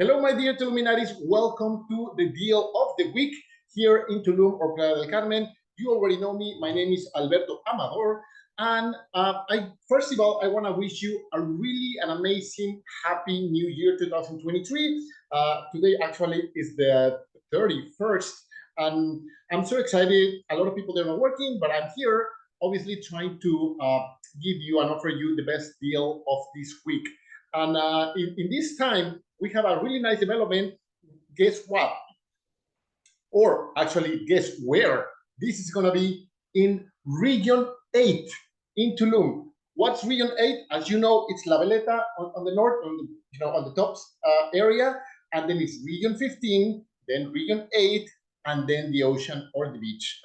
Hello, my dear Tuluminaris. Welcome to the deal of the week here in Tulum or Playa del Carmen. You already know me. My name is Alberto Amador. And first of all, I want to wish you a really an amazing, happy new year 2023. Today actually is the 31st. And I'm so excited. A lot of people, they're not working, but I'm here obviously trying to give you and offer you the best deal of this week. And in this time, we have a really nice development. Guess what? Or actually, guess where? This is going to be in Region 8 in Tulum. What's Region 8? As you know, it's La Veleta on the north, on the top area, and then it's Region 15, then Region 8, and then the ocean or the beach.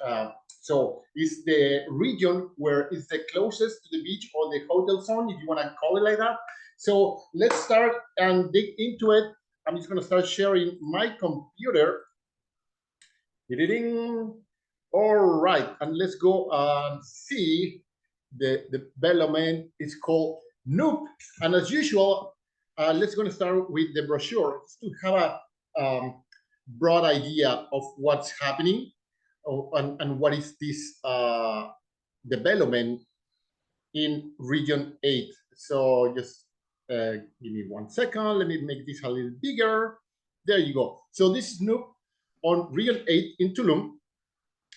So it's the region where it's the closest to the beach or the hotel zone, if you want to call it like that. So let's start and dig into it. I'm just going to start sharing my computer. All right, and let's go and see the development. It's called NUUP, and as usual, let's going to start with the brochure just to have a broad idea of what's happening and what is this development in Region 8. So just give me 1 second. Let me make this a little bigger. There you go. So this is NUUP on Region 8 in Tulum.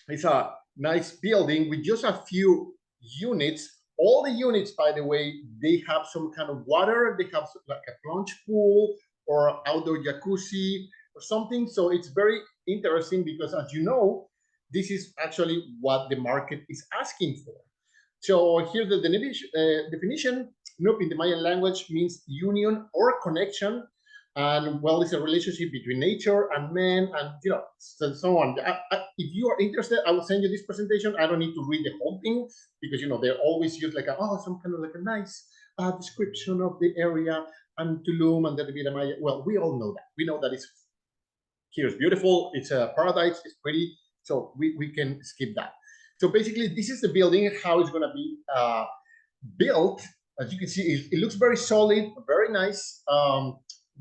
It's a nice building with just a few units. All the units, by the way, they have some kind of water. They have like a plunge pool or outdoor jacuzzi or something. So it's very interesting because, as you know, this is actually what the market is asking for. So here's the definition. NUUP in the Mayan language means union or connection. And well, it's a relationship between nature and man, and so on. If you are interested, I will send you this presentation. I don't need to read the whole thing because they always use like some kind of like a nice description of the area and Tulum and the Riviera Maya. Well, we all know that. We know that here's beautiful. It's a paradise. It's pretty. So we can skip that. So basically, this is the building, how it's going to be built. As you can see, it looks very solid, very nice.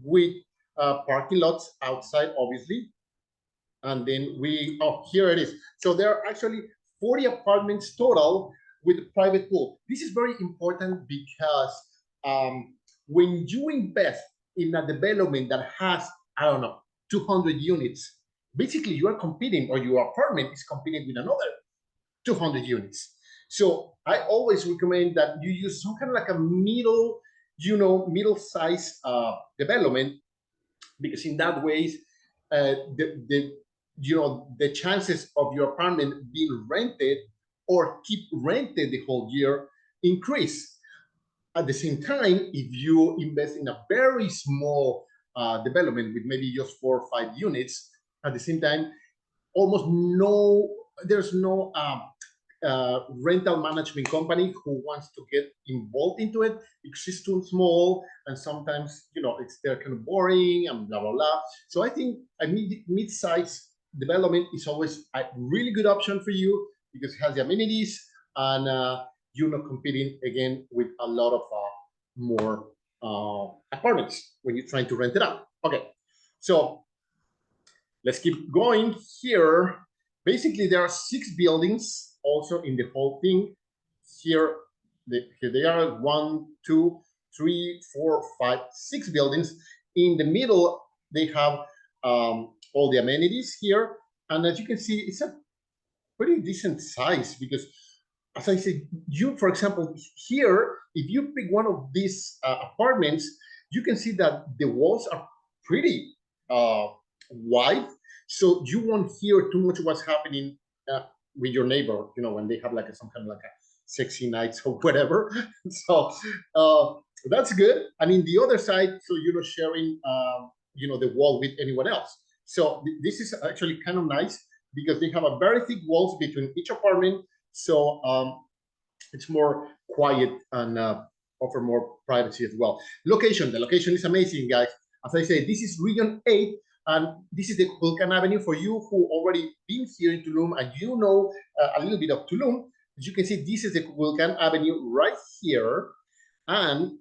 With parking lots outside, obviously. And then here it is. So there are actually 40 apartments total with a private pool. This is very important because when you invest in a development that has, 200 units, basically you are competing, or your apartment is competing with another 200 units. So I always recommend that you use some kind of like a middle-size development, because in that way, the chances of your apartment being rented or keep rented the whole year increase. At the same time, if you invest in a very small development with maybe just 4 or 5 units, at the same time, there's no rental management company who wants to get involved into it because it's too small, and sometimes they're kind of boring and blah blah blah. So I think a mid-size development is always a really good option for you because it has the amenities, and you're not competing again with a lot of more apartments when you're trying to rent it out. Okay, so let's keep going here. Basically, there are 6 buildings also in the whole thing. Here they are 1, 2, 3, 4, 5, 6 buildings. In the middle, they have all the amenities here. And as you can see, it's a pretty decent size because, as I said, for example, here, if you pick one of these apartments, you can see that the walls are pretty wide. So you won't hear too much what's happening with your neighbor, when they have like some kind of like a sexy nights or whatever. So that's good. And in the other side, so you're not sharing, the wall with anyone else. So this is actually kind of nice because they have a very thick walls between each apartment. So it's more quiet and offer more privacy as well. Location. The location is amazing, guys. As I say, this is Region 8. And this is the Vulcan Avenue. For you who already been here in Tulum and you know a little bit of Tulum, as you can see, this is the Vulcan Avenue right here. And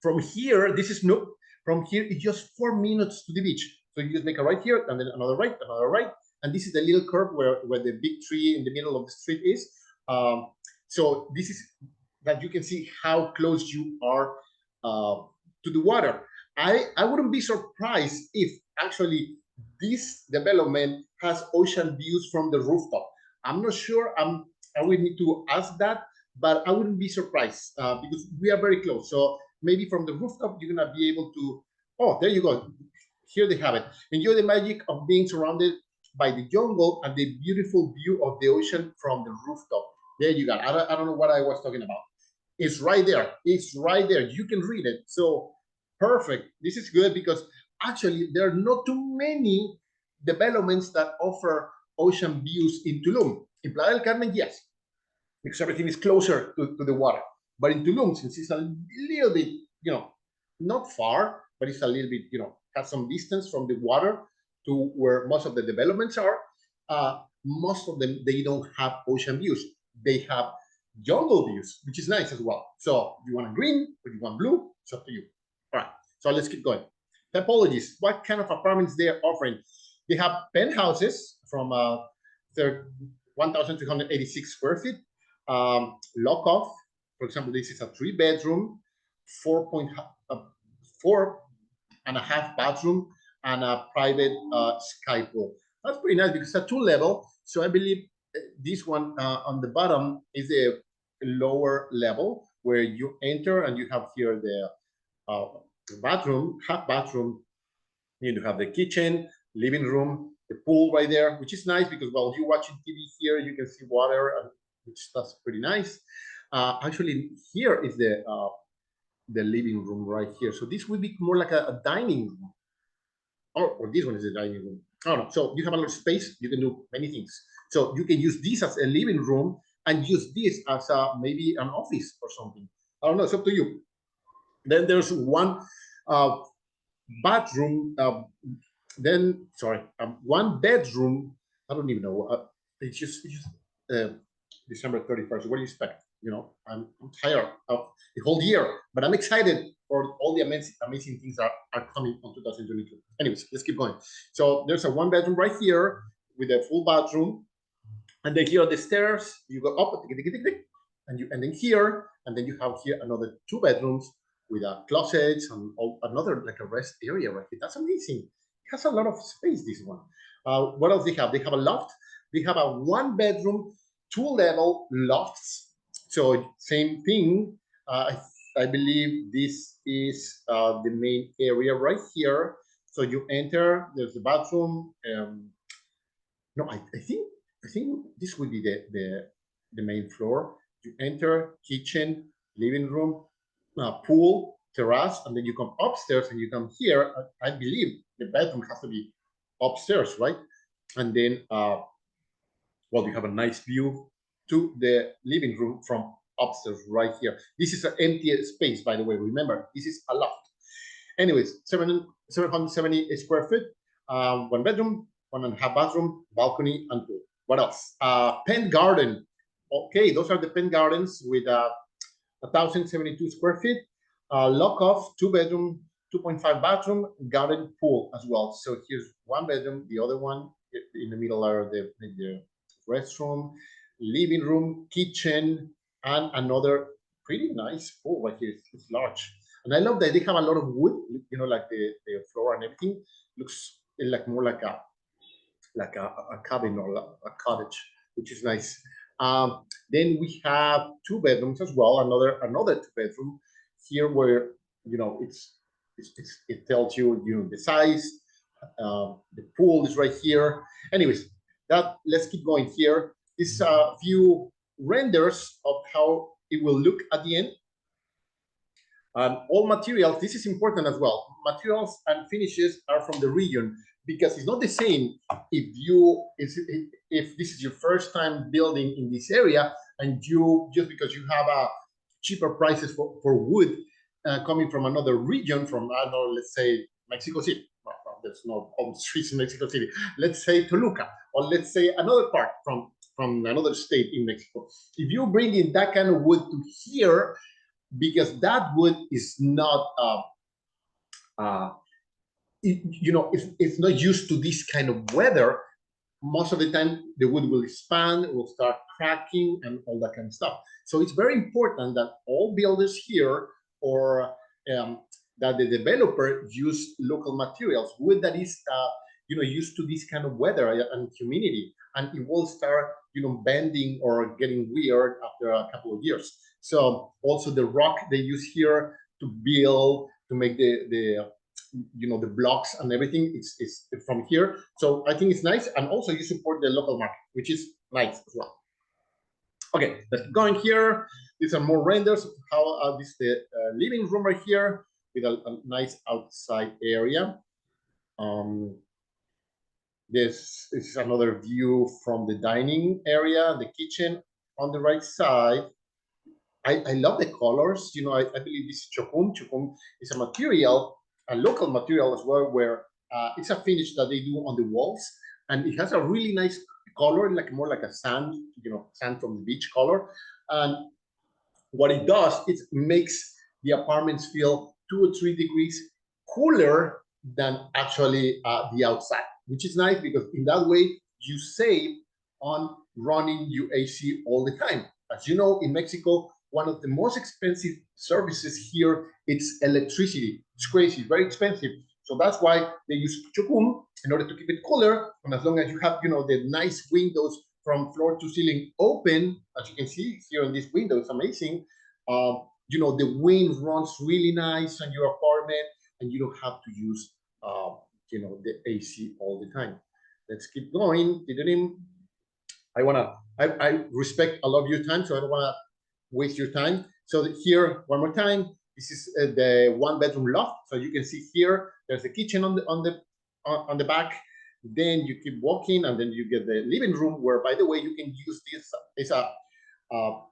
from here, this is NUUP. From here, it's just 4 minutes to the beach. So you just make a right here, and then another right, and this is the little curve where the big tree in the middle of the street is. So this is that you can see how close you are to the water. I wouldn't be surprised if actually this development has ocean views from the rooftop. I'm not sure. I would need to ask that, but I wouldn't be surprised because we are very close. So maybe from the rooftop, you're gonna be able to. Oh, there you go. Here they have it. Enjoy the magic of being surrounded by the jungle and the beautiful view of the ocean from the rooftop. There you go. I don't know what I was talking about. It's right there. It's right there. You can read it. So perfect. This is good because actually there are not too many developments that offer ocean views in Tulum. In Playa del Carmen, yes, because everything is closer to the water. But in Tulum, since it's a little bit, not far, but it's a little bit, has some distance from the water to where most of the developments are, most of them, they don't have ocean views. They have jungle views, which is nice as well. So you want a green or you want blue, it's up to you. All right, so let's keep going. Typologies, what kind of apartments they are offering? They have penthouses from 1,286 square feet. Lock off, for example, this is a 3-bedroom, 4.5 bathroom, and a private sky pool. That's pretty nice because it's a 2-level. So I believe this one on the bottom is a lower level where you enter and you have here the bathroom, half bathroom. You have the kitchen, living room, the pool right there, which is nice because while you're watching TV here, you can see water, which that's pretty nice. Actually, here is the living room right here. So this would be more like a dining room. Or this one is a dining room. I don't know. So you have a lot of space. You can do many things. So you can use this as a living room and use this as maybe an office or something. I don't know. It's up to you. Then there's one bathroom. One bedroom. I don't even know. It's just December 31st. What do you expect? I'm tired of the whole year, but I'm excited for all the amazing things that are coming on 2022. Anyways, let's keep going. So there's a 1-bedroom right here with a full bathroom, and then here are the stairs. You go up, and then here, and then you have here another 2 bedrooms with closets and another like a rest area right here. That's amazing. It has a lot of space. This one. What else they have? They have a loft. They have a 1-bedroom, 2-level lofts. So same thing. I believe this is the main area right here. So you enter. There's the bathroom. No, I think this would be the main floor. You enter, kitchen, living room, pool, terrace, and then you come upstairs and you come here. I believe the bedroom has to be upstairs, right? And then, you have a nice view to the living room from upstairs right here. This is an empty space, by the way. Remember, this is a loft. Anyways, 770 square feet, 1 bedroom, 1.5 bathroom, balcony, and pool. What else? Pen garden. Okay, those are the pen gardens with 1,072 square feet, lock off, 2-bedroom, 2.5 bathroom, garden, pool as well. So here's 1 bedroom, the other one in the middle are the restroom, living room, kitchen, and another pretty nice pool right here. It's large. And I love that they have a lot of wood, like the floor and everything looks like more like a cabin or a cottage, which is nice. Then we have 2 bedrooms as well, another 2-bedroom here where it tells you the size. The pool is right here. Anyways, let's keep going here. This is a few renders of how it will look at the end. All materials, this is important as well. Materials and finishes are from the region because it's not the same if this is your first time building in this area and just because you have cheaper prices for wood coming from another region, from I don't know, let's say Mexico City. Well, there's no palm streets in Mexico City. Let's say Toluca, or let's say another part from another state in Mexico. If you bring in that kind of wood to here, because that wood is not it's not used to this kind of weather. Most of the time, the wood will expand, will start cracking, and all that kind of stuff. So it's very important that all builders here, or that the developer use local materials, wood that is used to this kind of weather and humidity, and it will start bending or getting weird after a couple of years. So also the rock they use here to build, to make the blocks and everything is from here. So I think it's nice, and also you support the local market, which is nice as well. Okay, let's keep going here. These are more renders of how this is the living room right here with a nice outside area. This is another view from the dining area, the kitchen on the right side. I love the colors. I believe this is chukum. Chukum is a material, a local material as well, where it's a finish that they do on the walls, and it has a really nice color, like more like a sand, sand from the beach color. And what it does, it makes the apartments feel 2 or 3 degrees cooler than actually the outside, which is nice because in that way you save on running your AC all the time. As you know, in Mexico, one of the most expensive services here, it's electricity. It's crazy, very expensive. So that's why they use chukum in order to keep it cooler. And as long as you have, the nice windows from floor to ceiling open, as you can see here in this window, it's amazing. The wind runs really nice on your apartment, and you don't have to use, the AC all the time. Let's keep going. I respect a lot of your time, so I don't wanna waste your time. So here, one more time, this is the 1-bedroom loft. So you can see here, there's a kitchen on the back. Then you keep walking, and then you get the living room, where, by the way, you can use this as a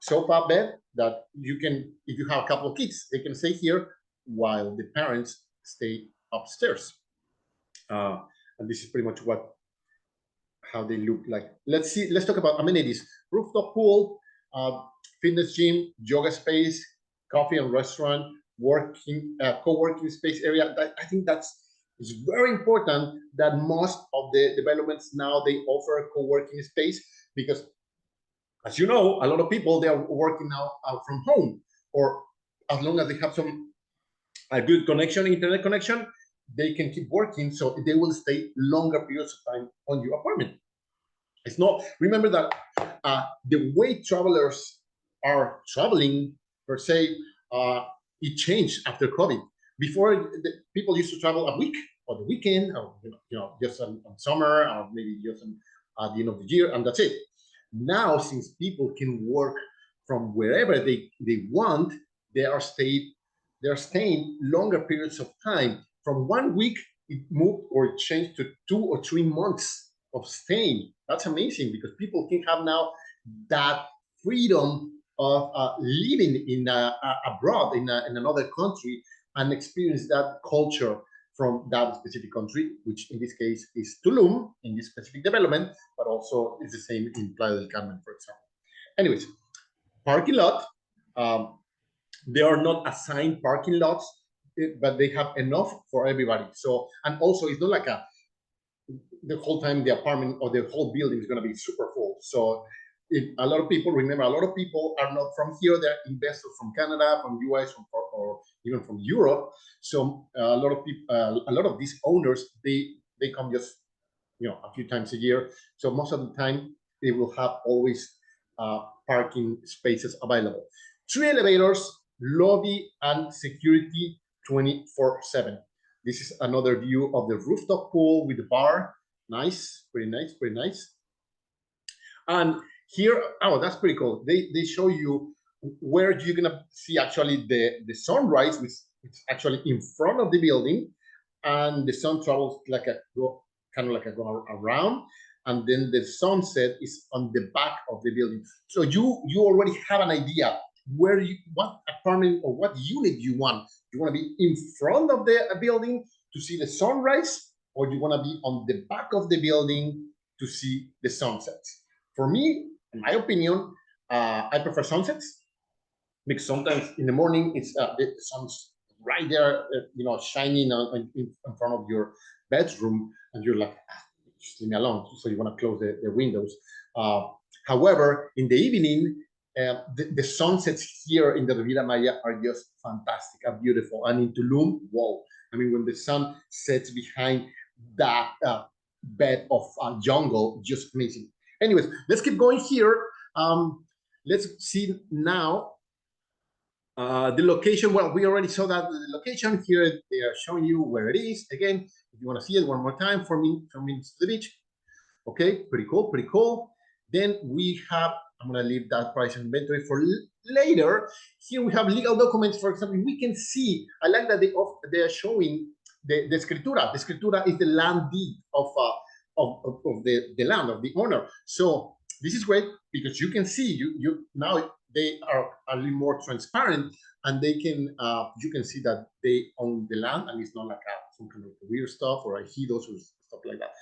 sofa bed that you can, if you have a couple of kids, they can stay here while the parents stay upstairs. And this is pretty much how they look like. Let's talk about amenities. Rooftop pool, fitness gym, yoga space, coffee and restaurant, co-working space area. I think it's very important that most of the developments now, they offer co-working space, because, as you know, a lot of people, they are working now from home, or as long as they have a good connection, internet connection, they can keep working, so they will stay longer periods of time on your apartment. It's not, remember that the way travelers are traveling per se, it changed after COVID. Before, the people used to travel a week or the weekend, or just on summer, or maybe just at the end of the year, and that's it. Now, since people can work from wherever they want, they are staying longer periods of time. From 1 week, it moved or it changed to 2 or 3 months of staying. That's amazing, because people can have now that freedom of living in abroad in another country, and experience that culture from that specific country, which in this case is Tulum, in this specific development, but also is the same in Playa del Carmen, for example. Anyways, parking lot. They are not assigned parking lots, but they have enough for everybody. So, and also it's not like the whole time the apartment or the whole building is going to be super full. So a lot of people are not from here. They're investors from Canada, from US, or even from Europe. So a lot of people, a lot of these owners, they come just a few times a year. So most of the time they will have always parking spaces available. 3 elevators, lobby, and security 24/7. This is another view of the rooftop pool with the bar. Nice, pretty nice, pretty nice. And here, oh, that's pretty cool. They show you where you're gonna see actually the sunrise, which is actually in front of the building, and the sun travels kind of like go around, and then the sunset is on the back of the building. So you already have an idea what apartment or what unit you want. You want to be in front of the building to see the sunrise, or you want to be on the back of the building to see the sunsets. For me, in my opinion, I prefer sunsets, because sometimes in the morning it's the sun's right there, shining in front of your bedroom, and you're like, just leave me alone. So you want to close the windows. However, in the evening, the sunsets here in the Riviera Maya are just fantastic and beautiful. And in Tulum, wow! I mean, when the sun sets behind that bed of jungle, just amazing. Anyways, let's keep going here. Let's see now the location. Well, we already saw that the location here. They are showing you where it is. Again, if you want to see it one more time, 4 minutes to the beach. Okay, pretty cool, pretty cool. Then we have, I'm going to leave that price inventory for later. Here we have legal documents. For example, we can see, I like that they are showing the escritura. The escritura is the land deed of the land of the owner. So this is great because you can see you now they are a little more transparent, and they can you can see that they own the land, and it's not like some kind of weird stuff or ejidos or stuff like that.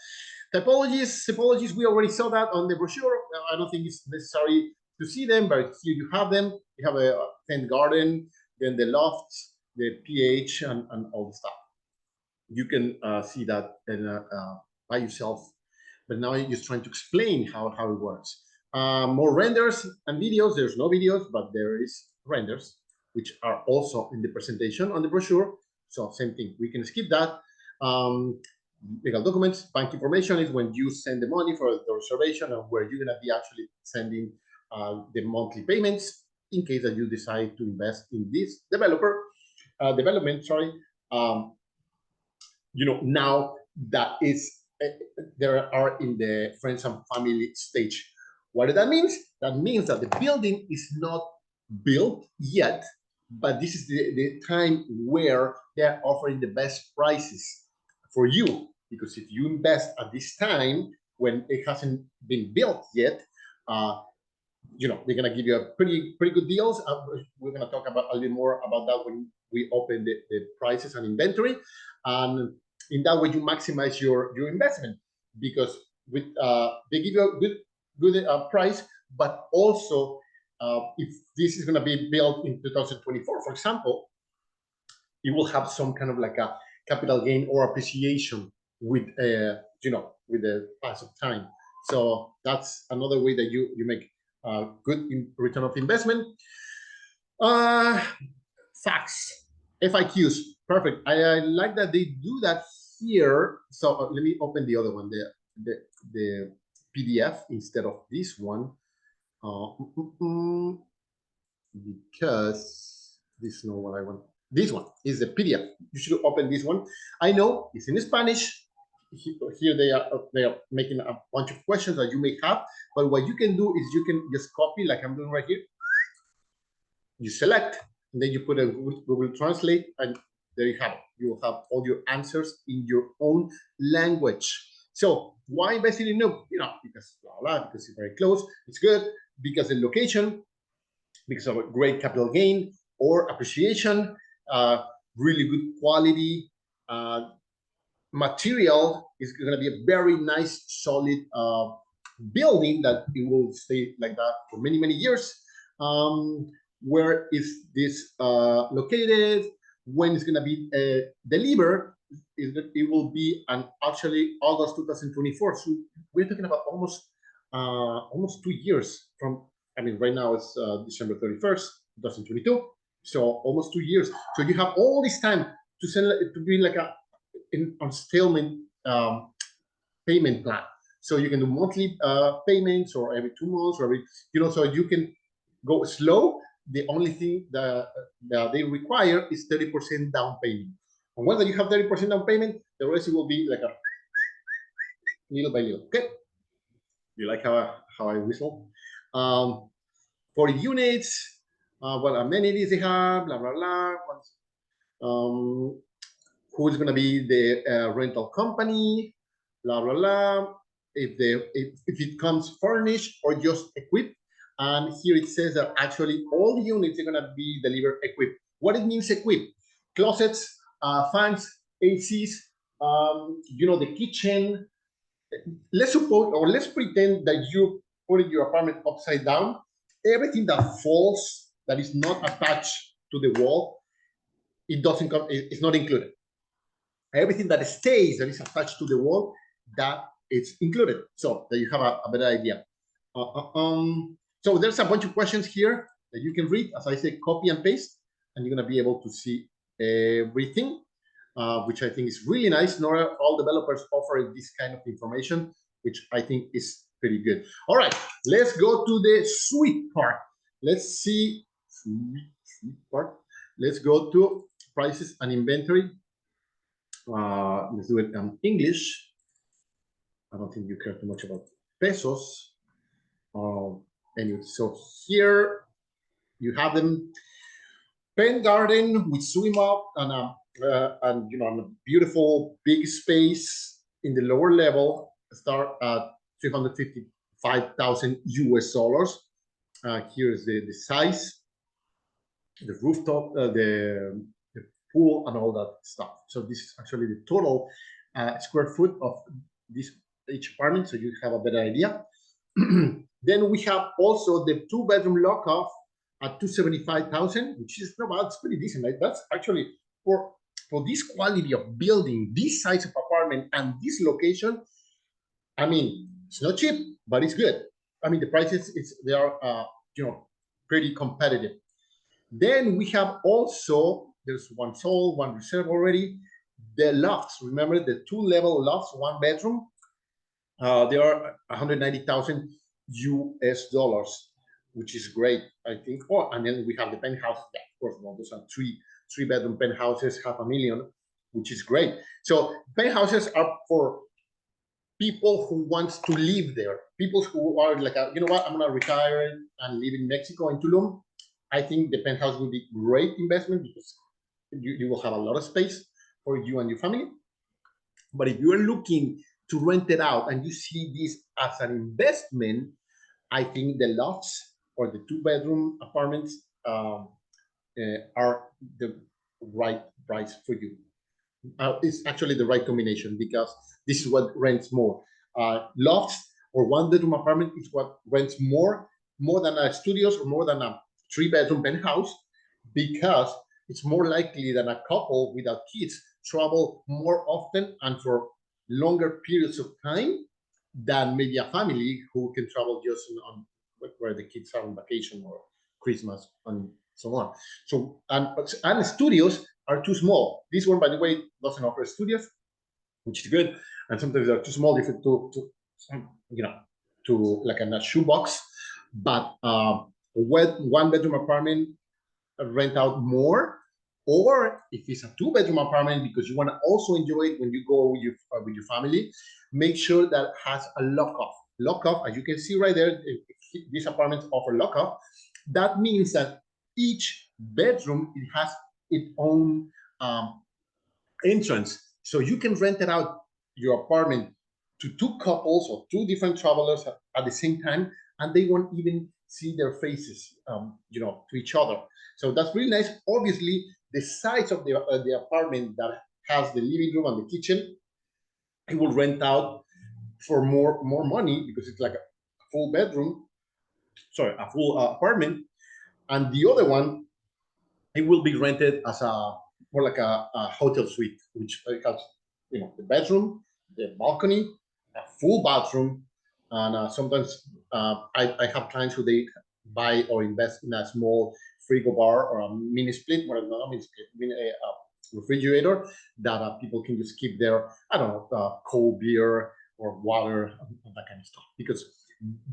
Typologies, we already saw that on the brochure. I don't think it's necessary to see them, but here you have them. You have a tent garden, then the lofts, the pH, and all the stuff. You can see that by yourself, but now you're just trying to explain how it works. More renders and videos. There's no videos, but there is renders, which are also in the presentation on the brochure. So same thing, we can skip that. Legal documents, bank information is when you send the money for the reservation and where you're going to be actually sending the monthly payments in case that you decide to invest in this development. Sorry. Now that is there are in the friends and family stage. What does that mean? That means that the building is not built yet, but this is the time where they're offering the best prices for you. Because if you invest at this time when it hasn't been built yet, they're gonna give you a pretty good deals. We're gonna talk about a little more about that when we open the prices and inventory, and in that way you maximize your investment, because with they give you a good price, but also if this is gonna be built in 2024, for example, you will have some kind of like a capital gain or appreciation with with the pass of time. So that's another way that you make good return of investment. Facts, FIQs, perfect. I like that they do that here. So let me open the other one, the PDF instead of this one, because this is not what I want. This one is the PDF. You should open this one. I know it's in Spanish. Here they are making a bunch of questions that you may have, but what you can do is you can just copy, like I'm doing right here. You select, and then you put a Google Translate, and there you have it. You will have all your answers in your own language. So why investing in NUUP? Because blah, blah, because it's very close. It's good because the location, because of a great capital gain or appreciation, really good quality. Material is going to be a very nice, solid building that it will stay like that for many years. Where is this located? When it's going to be delivered? It will be actually August 2024. So we're talking about almost 2 years from. I mean, right now it's December 31st, 2022. So almost 2 years. So you have all this time to send it to be like a installment payment plan. So you can do monthly payments, or every 2 months, or every, so you can go slow. The only thing that they require is 30% down payment. And once you have 30% down payment, the rest will be like a little by little. Okay. You like how I whistle? 40 units. What amenities they have? Blah blah blah. Who's going to be the rental company, blah, blah, blah, if it comes furnished or just equipped. And here it says that actually all the units are going to be delivered equipped. What it means equipped? Closets, fans, ACs, the kitchen. Let's suppose, or let's pretend that you put your apartment upside down. Everything that falls, that is not attached to the wall, it doesn't come, it's not included. Everything that stays, that is attached to the wall, that it's included. So that you have a better idea. So there's a bunch of questions here that you can read. As I say, copy and paste, and you're going to be able to see everything, which I think is really nice. Not all developers offer this kind of information, which I think is pretty good. All right, let's go to the sweet part. Let's see, sweet part. Let's go to prices and inventory. Let's do it in English. I don't think you care too much about pesos. Anyway, so here you have them. Pen garden with swim up and a beautiful big space in the lower level. Start at 355,000 US dollars. Here's the size, the rooftop, the pool, and all that stuff. So this is actually the total square foot of this each apartment, so you have a better idea. Then we have also the 2-bedroom lock-off at 275,000, which is no bad. It's pretty decent. Right? That's actually for this quality of building, this size of apartment, and this location. I mean, it's not cheap, but it's good. I mean, the prices they are pretty competitive. Then we have also, there's one sold, one reserved already. The lofts, remember the 2-level lofts, 1 bedroom. They are 190,000 US dollars, which is great, I think. Oh, and then we have the penthouses. Yeah, of course, those are 3-bedroom penthouses, 500,000, which is great. So penthouses are for people who wants to live there. People who are like, you know what, I'm gonna retire and live in Mexico, in Tulum. I think the penthouse will be great investment because you will have a lot of space for you and your family. But if you are looking to rent it out and you see this as an investment, I think the lofts or the 2-bedroom apartments are the right price for you. It's actually the right combination because this is what rents more. Lofts or 1-bedroom apartment is what rents more than a studios or more than a 3-bedroom penthouse, because it's more likely that a couple without kids travel more often and for longer periods of time than maybe a family who can travel just on where the kids are on vacation or Christmas and so on. So and studios are too small. This one, by the way, doesn't offer studios, which is good. And sometimes they're too small if it to like a shoebox. But 1-bedroom apartment rent out more, or if it's a 2-bedroom apartment because you want to also enjoy it when you go with your family, make sure that it has a lock-off. As you can see right there, these apartments offer lock-off. That means that each bedroom, it has its own entrance, so you can rent it out your apartment to 2 couples or 2 different travelers at the same time, and they won't even see their faces to each other. So that's really nice. Obviously, the size of the apartment that has the living room and the kitchen, it will rent out for more money because it's like a full bedroom, sorry, a full apartment. And the other one, it will be rented as more like a hotel suite, which has the bedroom, the balcony, a full bathroom, and sometimes I have clients who they buy or invest in a small frigo bar or a mini split, or not a mini split, a refrigerator that people can just keep their, I don't know, cold beer or water and that kind of stuff. Because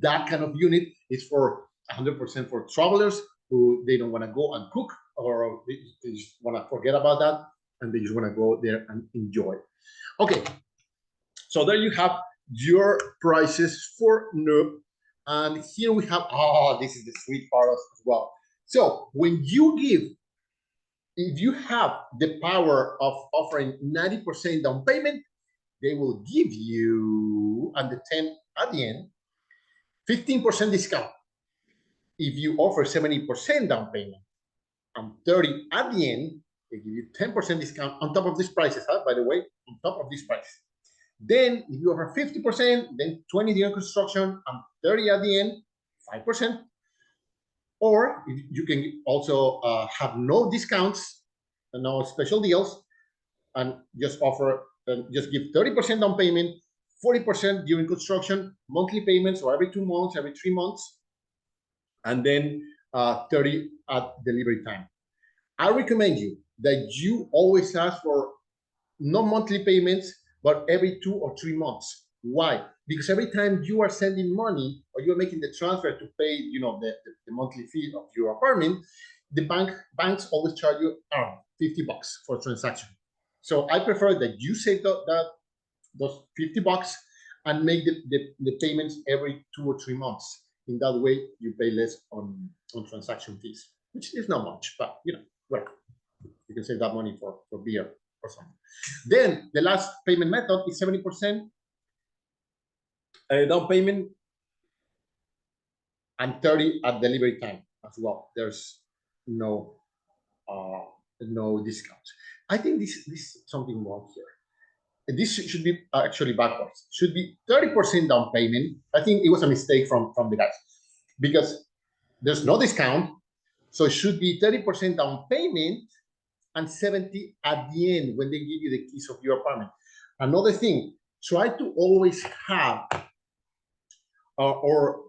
that kind of unit is for 100% for travelers who they don't want to go and cook, or they just want to forget about that and they just want to go there and enjoy. Okay, so there you have your prices for NUUP. And here we have, this is the sweet part as well. So when you give, if you have the power of offering 90% down payment, they will give you, and the 10 at the end, 15% discount. If you offer 70% down payment and 30 at the end, they give you 10% discount on top of these prices, by the way, on top of these prices. Then if you offer 50%, then 20 during construction and 30 at the end, 5%. Or if you can also have no discounts no special deals, and just offer, just give 30% down payment, 40% during construction, monthly payments, or every 2 months, every 3 months, and then 30 at delivery time. I recommend you that you always ask for not monthly payments, but every 2 or 3 months. Why? Because every time you are sending money or you're making the transfer to pay, the monthly fee of your apartment, the banks always charge you around $50 for a transaction. So I prefer that you save those $50 and make the payments every 2 or 3 months. In that way, you pay less on transaction fees, which is not much, but well, you can save that money for beer or something. Then the last payment method is 70% down payment and 30 at delivery time as well. There's no discount. I think this is something wrong here. This should be actually backwards. Should be 30% down payment. I think it was a mistake from the guys, because there's no discount. So it should be 30% down payment and 70 at the end when they give you the keys of your apartment. Another thing, try to always have or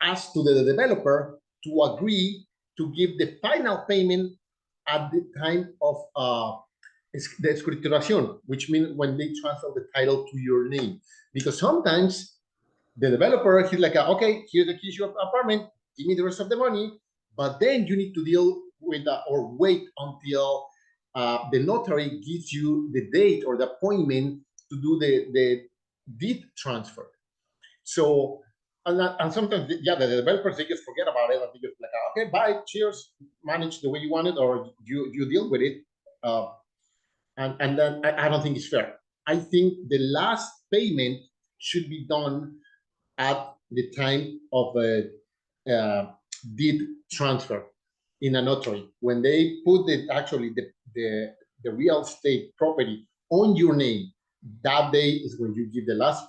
ask to the developer to agree to give the final payment at the time of the escrituración, which means when they transfer the title to your name. Because sometimes the developer, he's like, okay, here's the keys to your apartment, give me the rest of the money, but then you need to deal with or wait until the notary gives you the date or the appointment to do the deed transfer. So, and sometimes, the developers, they just forget about it and they just like, okay, bye, cheers, manage the way you want it, or you deal with it. And then I don't think it's fair. I think the last payment should be done at the time of a deed transfer in a notary. When they put the real estate property on your name, that day is when you give the last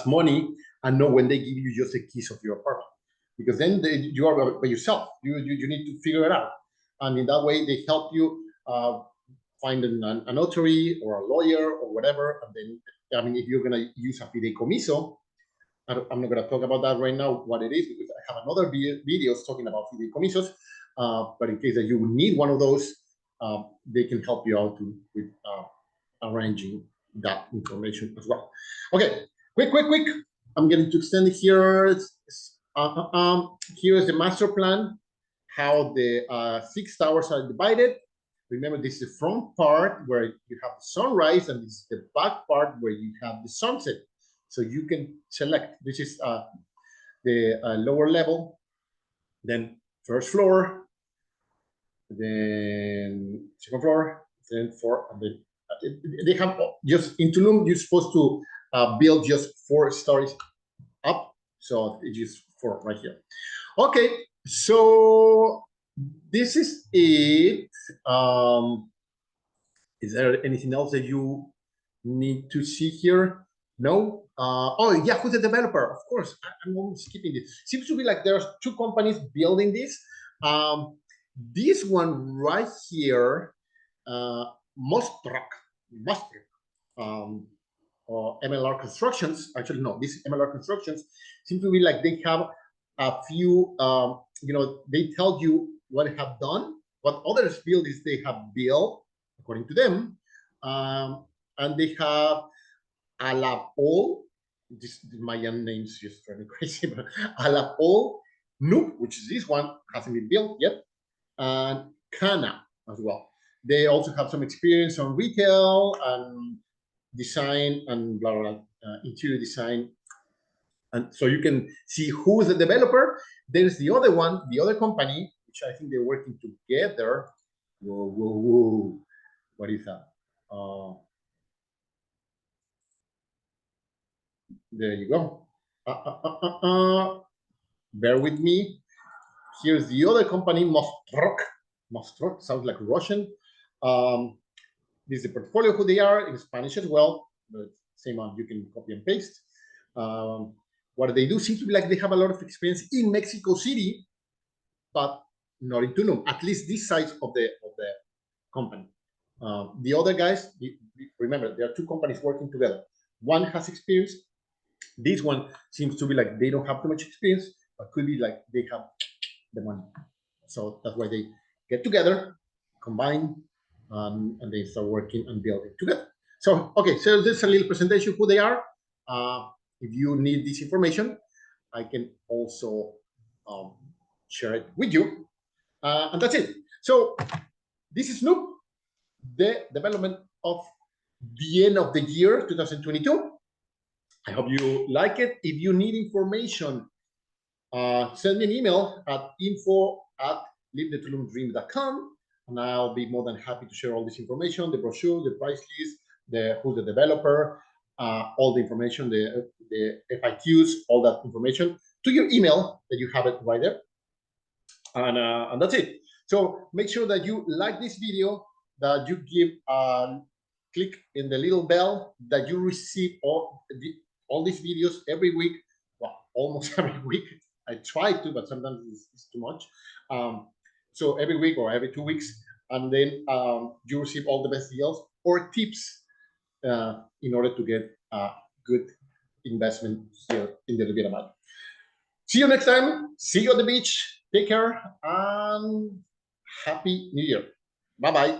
money, and not when they give you just the keys of your apartment. Because then you are by yourself. You need to figure it out. And in that way, they help you find a notary or a lawyer or whatever. And then, I mean, if you're going to use a fideicomiso, I'm not going to talk about that right now, what it is, because I have another videos talking about fideicomisos. But in case that you need one of those, they can help you out with arranging that information as well. Okay, quick. I'm getting to extend it here. Here is the master plan, how the 6 towers are divided. Remember, this is the front part where you have the sunrise, and this is the back part where you have the sunset. So you can select. This is the lower level, then first floor, then second floor, then 4, and then they have just in Tulum. You're supposed to build just 4 stories up, so it's just 4 right here. Okay, so this is it. Is there anything else that you need to see here? No? Oh, yeah, who's the developer? Of course, I'm almost skipping this. Seems to be like there's 2 companies building this. This one right here, Mostrak, or MLR Constructions. Actually, no, this MLR Constructions seem to be like they have a few, they tell you what they have done, what others buildings they have built, according to them. And they have Alapol, this Mayan names just very crazy, but Alapol, NUUP, which is this one, hasn't been built yet, and Kana as well. They also have some experience on retail and design and blah, blah, interior design. And so you can see who is the developer. There's the other one, the other company, which I think they're working together. Whoa. What is that? There you go. Bear with me. Here's the other company, Mostrok sounds like Russian. This is the portfolio who they are in Spanish as well. But same one, you can copy and paste. What they do seems to be like they have a lot of experience in Mexico City, but not into NUUP, at least this side of the company. The other guys, remember, there are two companies working together. One has experience. This one seems to be like they don't have too much experience, but could be like they have the money. So that's why they get together, combine, and they start working and building together. So, okay, so this is a little presentation who they are. If you need this information, I can also share it with you. And that's it. So this is NUUP, the development of the end of the year 2022. I hope you like it. If you need information, send me an email at info@livethetulumdream.com, and I'll be more than happy to share all this information, the brochure, the price list, who's the developer, all the information, the FIQs, all that information to your email that you have it right there. And that's it. So make sure that you like this video, that you give click in the little bell, that you receive all these videos every week. Well, almost every week. I try to, but sometimes it's too much. So every week or every 2 weeks, and then you receive all the best deals or tips in order to get a good investment here in the Riviera Maya. See you next time. See you on the beach. Take care and Happy New Year. Bye-bye.